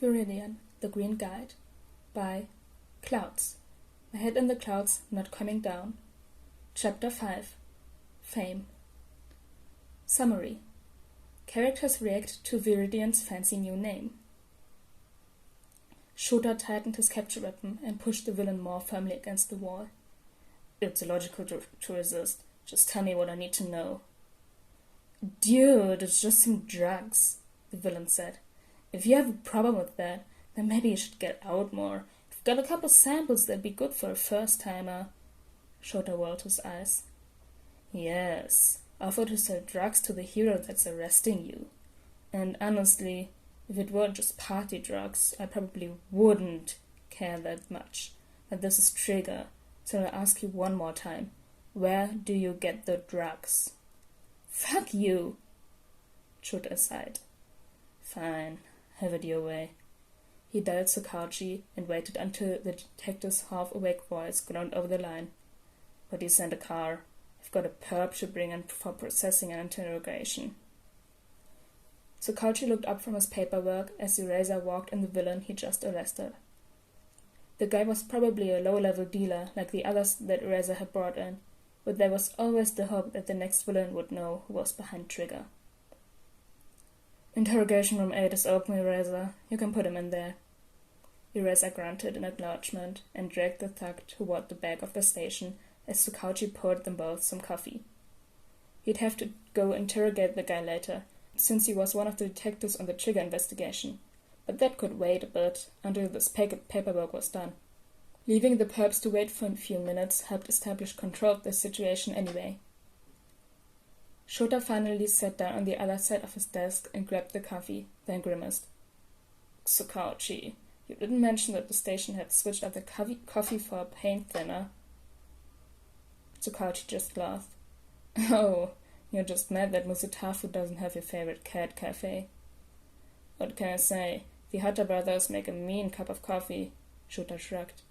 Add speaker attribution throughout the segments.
Speaker 1: Viridian, the Green Guide, by Clouds. My head in the clouds, not coming down. Chapter 5. Fame. Summary. Characters react to Viridian's fancy new name. Shota tightened his capture weapon and pushed the villain more firmly against the wall. It's illogical to resist. Just tell me what I need to know. Dude, it's just some drugs, the villain said. If you have a problem with that, then maybe you should get out more. I've got a couple samples that'd be good for a first-timer. Shota rolled his eyes. Yes, offer to sell drugs to the hero that's arresting you. And honestly, if it weren't just party drugs, I probably wouldn't care that much. But this is Trigger, so I'll ask you one more time. Where do you get the drugs? Fuck you! Shota sighed. Fine, have it your way. He dialed Sakachi and waited until the detective's half-awake voice groaned over the line. But he sent a car. I've got a perp to bring in for processing and interrogation. Sakachi looked up from his paperwork as Eraser walked in the villain he just arrested. The guy was probably a low-level dealer like the others that Eraser had brought in, but there was always the hope that the next villain would know who was behind Trigger. Interrogation room 8 is open, Eraser. You can put him in there. Eraser grunted in acknowledgement and dragged the thug toward the back of the station as Sakachi poured them both some coffee. He'd have to go interrogate the guy later, since he was one of the detectives on the Trigger investigation, but that could wait a bit until this paperwork was done. Leaving the perps to wait for a few minutes helped establish control of the situation anyway. Shota finally sat down on the other side of his desk and grabbed the coffee, then grimaced. Sakachi, you didn't mention that the station had switched up the coffee for a paint thinner. Sakachi just laughed. Oh, you're just mad that Musutafu doesn't have your favorite cat cafe. What can I say? The Hatta brothers make a mean cup of coffee, Shota shrugged.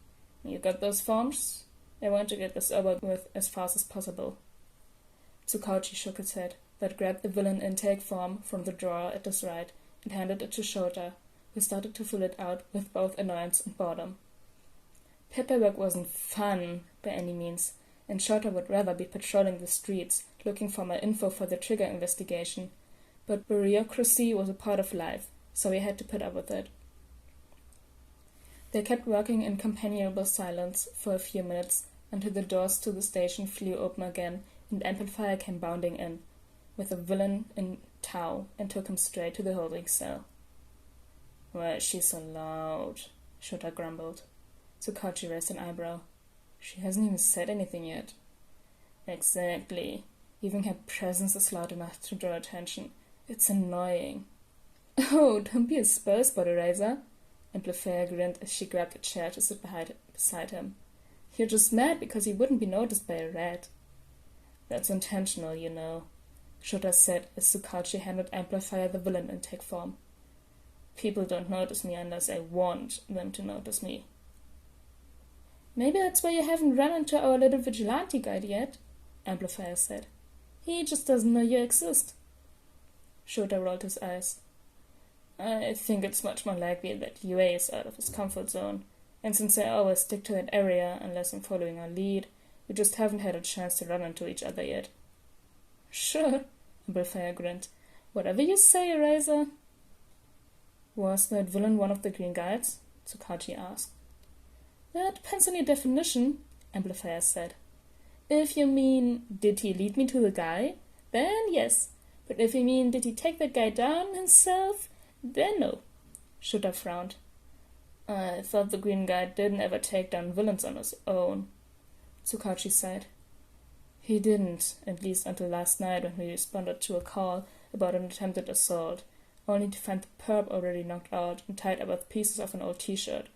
Speaker 1: You got those forms? I want to get this over with as fast as possible. Sakachi shook his head, but grabbed the villain intake form from the drawer at his right and handed it to Shota, who started to fill it out with both annoyance and boredom. Paperwork wasn't fun, by any means, and Shota would rather be patrolling the streets, looking for more info for the Trigger investigation, but bureaucracy was a part of life, so he had to put up with it. They kept working in companionable silence for a few minutes until the doors to the station flew open again and Amplifier came bounding in, with a villain in tow, and took him straight to the holding cell. Why is she so loud? Shota grumbled. Sakachi raised an eyebrow. She hasn't even said anything yet. Exactly. Even her presence is loud enough to draw attention. It's annoying. Oh, don't be a Spurs-bot, Eraser. Amplifier grinned as she grabbed a chair to sit beside him. You're just mad because you wouldn't be noticed by a rat. That's intentional, you know, Shota said as Sakachi handed Amplifier the villain intake form. People don't notice me unless I want them to notice me. Maybe that's why you haven't run into our little Vigilante guide yet, Amplifier said. He just doesn't know you exist. Shota rolled his eyes. I think it's much more likely that UA is out of his comfort zone, and since I always stick to that area unless I'm following a lead, we just haven't had a chance to run into each other yet. Sure, Amplifier grinned. Whatever you say, Eraser. Was that villain one of the Green Guides? Sakachi asked. That depends on your definition, Amplifier said. If you mean, did he lead me to the guy? Then yes. But if you mean, did he take that guy down himself? Then no. Shota frowned. I thought the Green Guide didn't ever take down villains on his own. Sakachi sighed. He didn't, at least until last night when we responded to a call about an attempted assault, only to find the perp already knocked out and tied up with pieces of an old t-shirt.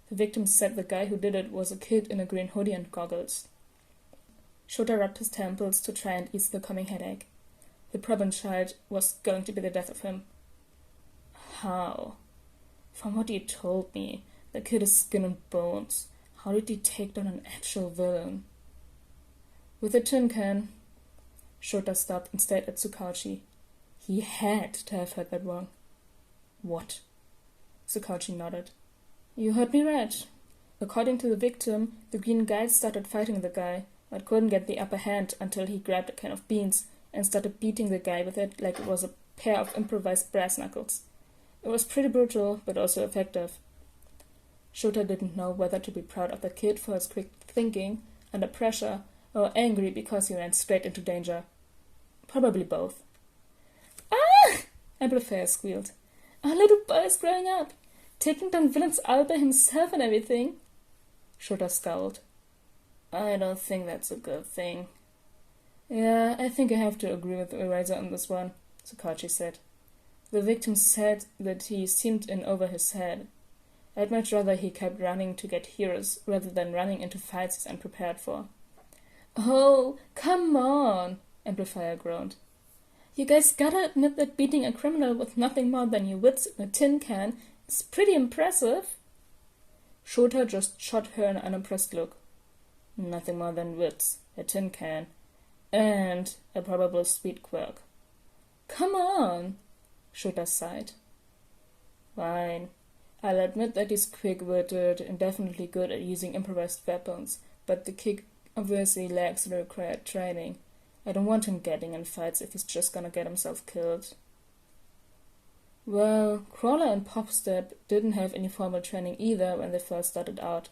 Speaker 1: The victim said the guy who did it was a kid in a green hoodie and goggles. Shota rubbed his temples to try and ease the coming headache. The problem child was going to be the death of him. How? From what he told me, the kid is skin and bones. How did he take down an actual villain? With a tin can. Shota stopped and stared at Sakachi. He had to have heard that wrong. What? Sakauchi nodded. You heard me right. According to the victim, the green guide started fighting the guy, but couldn't get the upper hand until he grabbed a can of beans and started beating the guy with it like it was a pair of improvised brass knuckles. It was pretty brutal, but also effective. Shota didn't know whether to be proud of the kid for his quick thinking under pressure or angry because he ran straight into danger. Probably both. Ah! Amplifier squealed. Our little boy is growing up, taking down villains all by himself and everything. Shota scowled. I don't think that's a good thing. Yeah, I think I have to agree with Eraser on this one, Sakauchi said. The victim said that he seemed in over his head. I'd much rather he kept running to get heroes rather than running into fights he's unprepared for. Oh, come on, Amplifier groaned. You guys gotta admit that beating a criminal with nothing more than your wits in a tin can is pretty impressive. Shota just shot her an unimpressed look. Nothing more than wits, a tin can, and a probable speed quirk. Come on, Shota sighed. Fine. I'll admit that he's quick-witted and definitely good at using improvised weapons, but the kid obviously lacks the required training. I don't want him getting in fights if he's just gonna get himself killed. Well, Crawler and Popstep didn't have any formal training either when they first started out.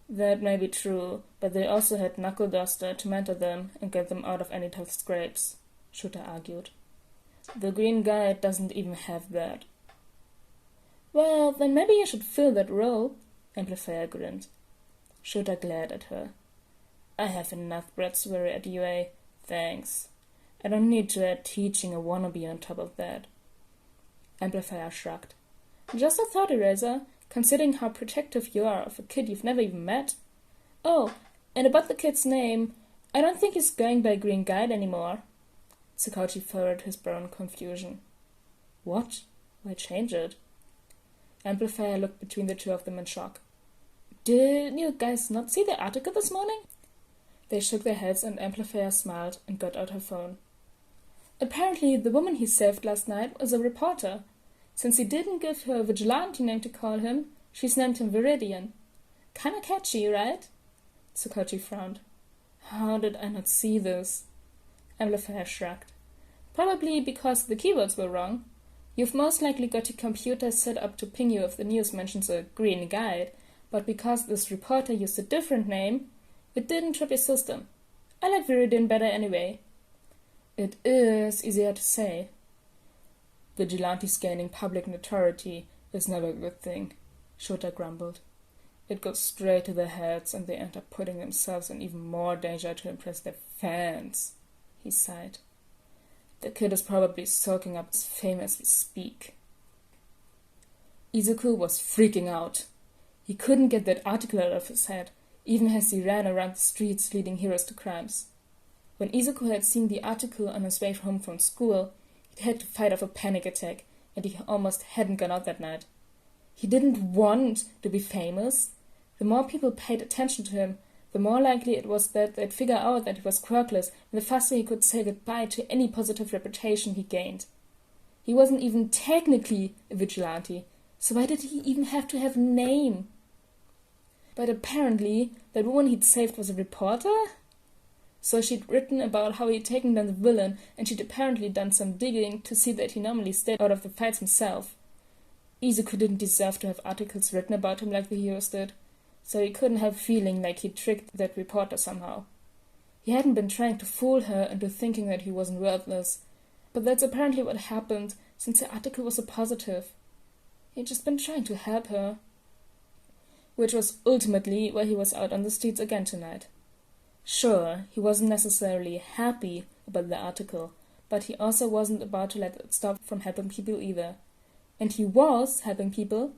Speaker 1: That may be true, but they also had Knuckle Duster to mentor them and get them out of any tough scrapes, Shota argued. The Green Guide doesn't even have that. Well, then maybe you should fill that role, Amplifier grinned. Shota glared at her. I have enough bread swearer at UA, thanks. I don't need to add teaching a wannabe on top of that. Amplifier shrugged. Just a thought, Eraser, considering how protective you are of a kid you've never even met. Oh, and about the kid's name, I don't think he's going by Green Guide anymore. Sakauchi furrowed his brow in confusion. What? Why change it? Amplifier looked between the two of them in shock. Did you guys not see the article this morning? They shook their heads and Amplifier smiled and got out her phone. Apparently the woman he saved last night was a reporter. Since he didn't give her a Vigilante name to call him, she's named him Viridian. Kinda catchy, right? Sakauchi frowned. How did I not see this? Amplifier shrugged. Probably because the keywords were wrong. You've most likely got your computer set up to ping you if the news mentions a Green Guide, but because this reporter used a different name, it didn't trip your system. I like Viridian better anyway. It is easier to say. Vigilantes gaining public notoriety is never a good thing, Shota grumbled. It goes straight to their heads and they end up putting themselves in even more danger to impress their fans, he sighed. The kid is probably soaking up his fame as we speak. Izuku was freaking out. He couldn't get that article out of his head, even as he ran around the streets leading heroes to crimes. When Izuku had seen the article on his way home from school, he had to fight off a panic attack, and he almost hadn't gone out that night. He didn't want to be famous. The more people paid attention to him, the more likely it was that they'd figure out that he was quirkless, and the faster he could say goodbye to any positive reputation he gained. He wasn't even technically a vigilante, so why did he even have to have a name? But apparently, that woman he'd saved was a reporter? So she'd written about how he'd taken down the villain, and she'd apparently done some digging to see that he normally stayed out of the fights himself. Izuku didn't deserve to have articles written about him like the heroes did, so he couldn't help feeling like he'd tricked that reporter somehow. He hadn't been trying to fool her into thinking that he wasn't worthless, but that's apparently what happened, since the article was a positive. He'd just been trying to help her. Which was ultimately why he was out on the streets again tonight. Sure, he wasn't necessarily happy about the article, but he also wasn't about to let it stop from helping people either. And he was helping people.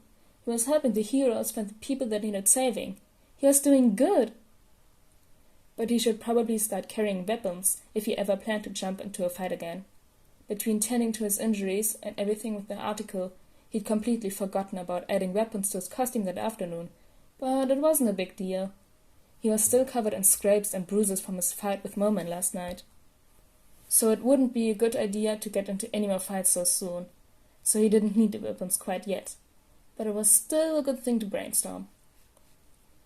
Speaker 1: He was helping the heroes find the people that needed saving. He was doing good. But he should probably start carrying weapons if he ever planned to jump into a fight again. Between tending to his injuries and everything with the article, he'd completely forgotten about adding weapons to his costume that afternoon, but it wasn't a big deal. He was still covered in scrapes and bruises from his fight with Moman last night. So it wouldn't be a good idea to get into any more fights so soon. So he didn't need the weapons quite yet. but it was still a good thing to brainstorm.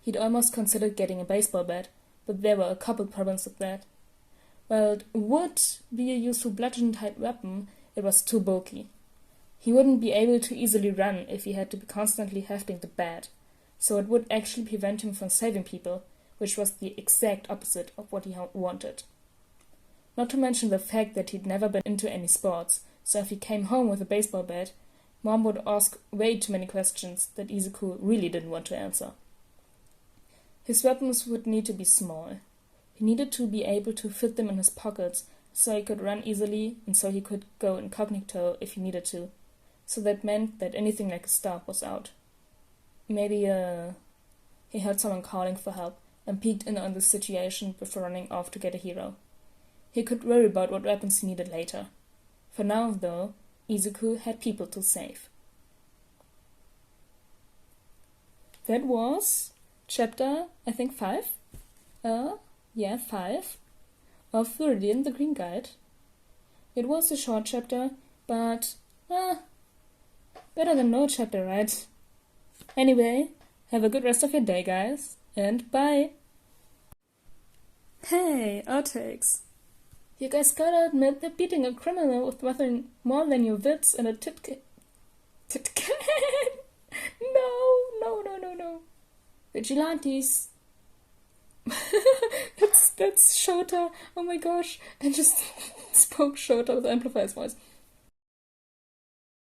Speaker 1: He'd almost considered getting a baseball bat, but there were a couple problems with that. While it would be a useful bludgeon-type weapon, it was too bulky. He wouldn't be able to easily run if he had to be constantly hefting the bat, so it would actually prevent him from saving people, which was the exact opposite of what he wanted. Not to mention the fact that he'd never been into any sports, so if he came home with a baseball bat, Mom would ask way too many questions that Izuku really didn't want to answer. His weapons would need to be small. He needed to be able to fit them in his pockets so he could run easily and so he could go incognito if he needed to. So that meant that anything like a staff was out. Maybe he heard someone calling for help and peeked in on the situation before running off to get a hero. He could worry about what weapons he needed later. For now, though, Izuku had people to save. That was chapter, I think 5? 5 of Viridian, the Green Guide. It was a short chapter, but better than no chapter, right? Anyway, have a good rest of your day, guys, and bye! Hey, outtakes! You guys gotta admit that beating a criminal with nothing more than your wits and a tit can. No. Vigilantes. That's Shota. Oh my gosh. I just spoke Shota with Amplifier's voice.